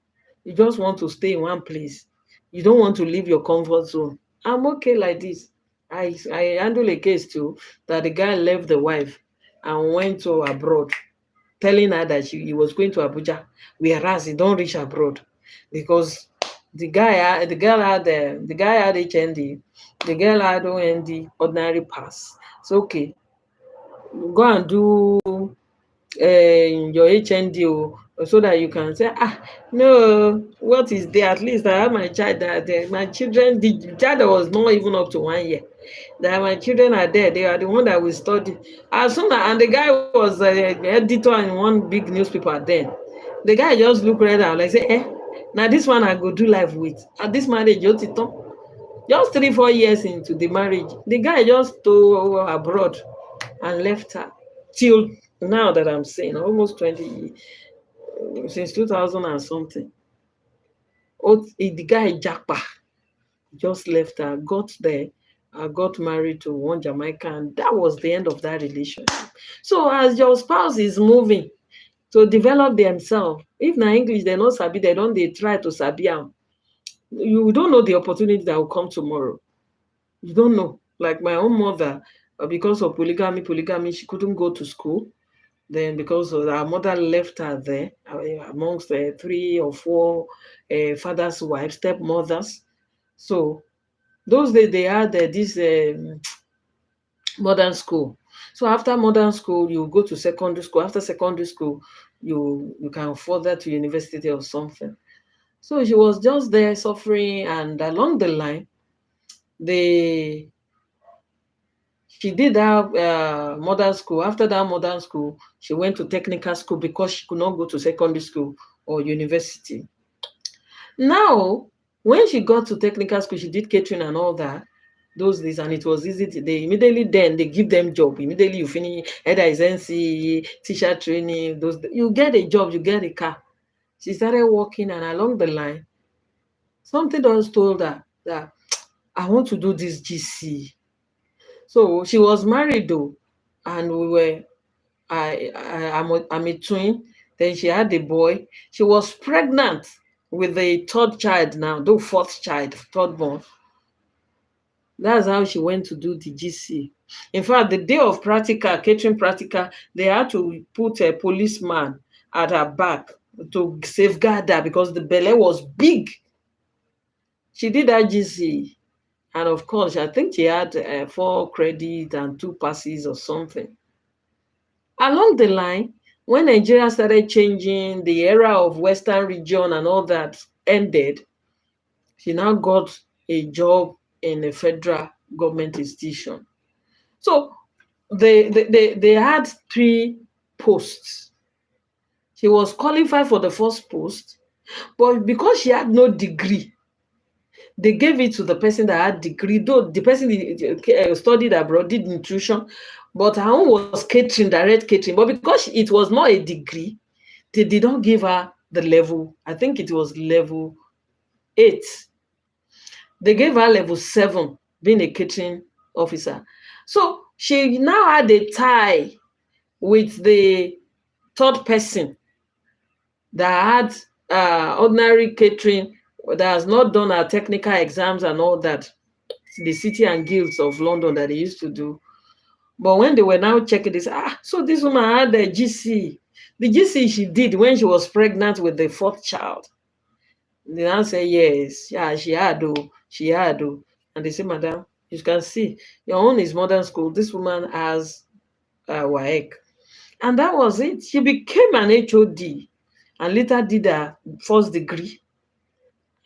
You just want to stay in one place. You don't want to leave your comfort zone. I'm okay like this. I handle a case too that the guy left the wife and went to abroad, telling her that he was going to Abuja, whereas he don't reach abroad because the guy had HND, the girl had OND, ordinary pass. So okay, go and do your HND so that you can say, no, what is there? At least I have my child there. My children, the child that was not even up to 1 year, that my children are there. They are the one that will study. As soon as, and the guy was editor in one big newspaper then. The guy just look right out like say, now this one I go do life with. At this marriage, just 3-4 years into the marriage, the guy just to abroad and left her till now that I'm saying almost 20 since 2000 and something. Oh, the guy Japa just left her, got there, got married to one Jamaican. And that was the end of that relationship. So as your spouse is moving to develop themselves, if na English they not sabi, they try to sabi am. You don't know the opportunity that will come tomorrow. You don't know. Like my own mother, because of polygamy, she couldn't go to school. Then because of our mother left her there amongst 3 or 4 fathers' wives, stepmothers. So those days they had this modern school. So after modern school, you go to secondary school. After secondary school, you can further to university or something. So she was just there suffering, and along the line, they she did that modern school. After that modern school, she went to technical school because she could not go to secondary school or university. Now, when she got to technical school, she did catering and all that those days, and it was easy. They immediately then they give them job. Immediately you finish either is NC, teacher training, those you get a job, you get a car. She started working, and along the line, something just told her that I want to do this GC. So she was married though, and we were I'm a twin. Then she had a boy. She was pregnant with the third child now, the fourth child, third born. That's how she went to do the GC. In fact, the day of practical, catering practical, they had to put a policeman at her back to safeguard her because the belly was big. She did that GC. And of course, I think she had 4 credits and 2 passes or something. Along the line, when Nigeria started changing, the era of Western region and all that ended, she now got a job in a federal government institution. So they had 3 posts. She was qualified for the first post, but because she had no degree, they gave it to the person that had degree, though the person studied abroad, did nutrition, but her own was catering, direct catering. But because it was not a degree, they did not give her the level. I think it was level 8. They gave her level 7, being a catering officer. So she now had a tie with the third person that had ordinary catering, that has not done her technical exams and all that, the City and Guilds of London that they used to do. But when they were now checking this, so this woman had a GC. The GC she did when she was pregnant with the fourth child. They now say, yes, yeah, she had, oh, she had, oh. And they say, madam, you can see, your own is modern school. This woman has WAEC. And that was it. She became an HOD and later did her first degree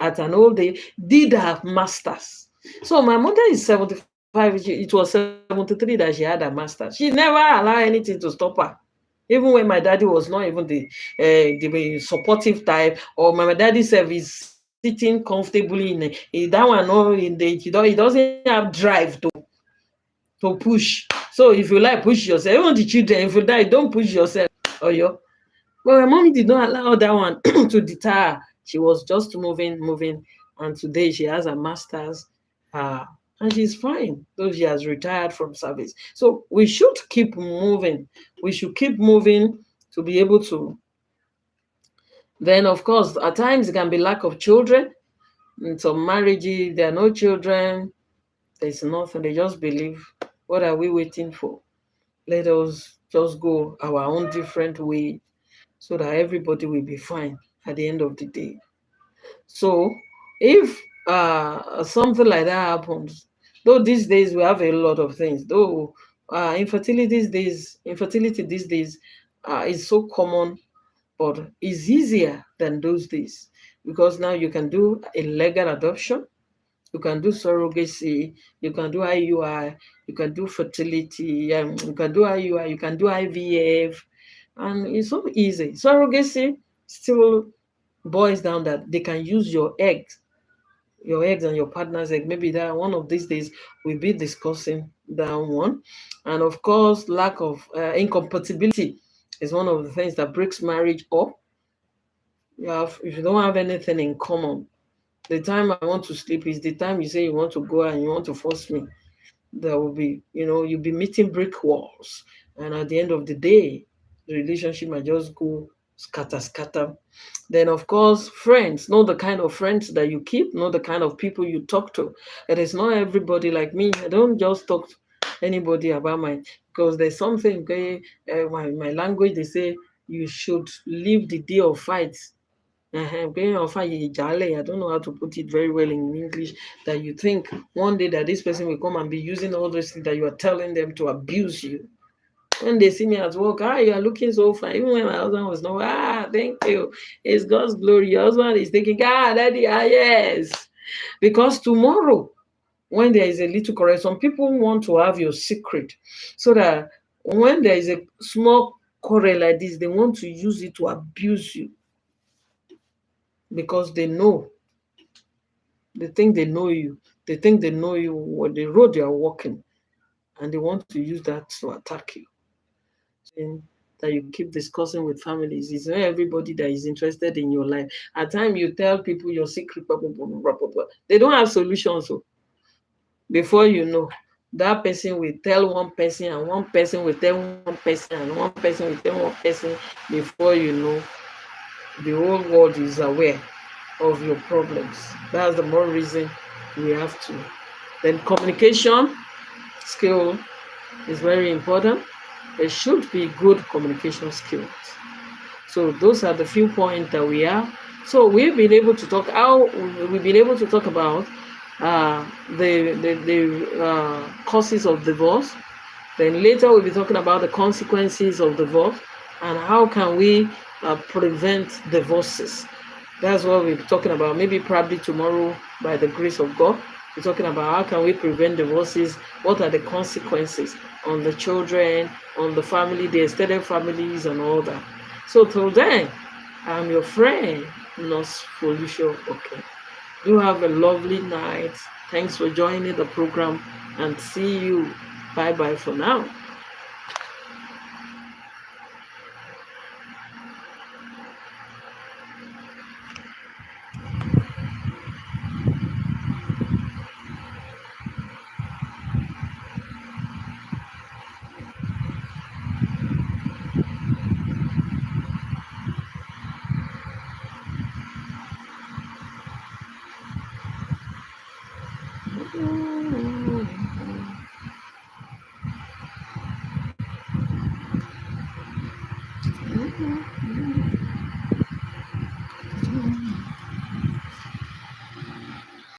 at an old age, did her master's. So my mother is 75. It was 73 that she had her master's. She never allowed anything to stop her. Even when my daddy was not even the supportive type, or my daddy self is sitting comfortably in that one, no, he doesn't have drive to push. So if you like, push yourself. Even the children, if you die, don't push yourself. Or you. But my mom did not allow that one to deter her. She was just moving, and today she has a master's, and she's fine, though she has retired from service. So we should keep moving. We should keep moving to be able to. Then, of course, at times it can be lack of children. In some marriages, there are no children. There's nothing. They just believe, what are we waiting for? Let us just go our own different way so that everybody will be fine at the end of the day. So if something like that happens, though these days we have a lot of things, though infertility these days is so common, but it's easier than those days because now you can do a legal adoption, you can do surrogacy, you can do IUI, you can do fertility, you can do IUI, you can do IVF, and it's so easy. Surrogacy still boils down that they can use your eggs and your partner's egg. Maybe that one of these days we'll be discussing that one. And of course, lack of incompatibility is one of the things that breaks marriage up. If you don't have anything in common, the time I want to sleep is the time you say you want to go and you want to force me. There will be, you'll be meeting brick walls. And at the end of the day, the relationship might just go scatter, scatter. Then, of course, friends. Know the kind of friends that you keep, know the kind of people you talk to. It is not everybody like me. I don't just talk to anybody about because there's something, okay, my language, they say you should leave the day of fights. Going on fire, I don't know how to put it very well in English. That you think one day that this person will come and be using all those things that you are telling them to abuse you. When they see me at work, you are looking so fine. Even when my husband was not, thank you. It's God's glory. Your husband is thinking, daddy, yes. Because tomorrow, when there is a little correct, some people want to have your secret so that when there is a small quarrel like this, they want to use it to abuse you because they think they know you. They think they know you what the road you are walking, and they want to use that to attack you. And that you keep discussing with families. It's not everybody that is interested in your life. At times you tell people your secret, blah, blah, blah, blah, blah, blah. They don't have solutions. So before you know, that person will tell one person, and one person will tell one person, and one person will tell one person. Before you know, the whole world is aware of your problems. That's the more reason we have to. Then communication skill is very important. There should be good communication skills. So those are the few points that we have. So we've been able to talk about the causes of divorce. Then later we'll be talking about the consequences of divorce and how can we prevent divorces. That's what we're talking about. Maybe probably tomorrow, by the grace of God, we're talking about how can we prevent divorces, what are the consequences on the children, on the family, the extended families, and all that. So till then, I'm your friend, Nurse Felicia. Okay. Do have a lovely night. Thanks for joining the program, and see you. Bye-bye for now.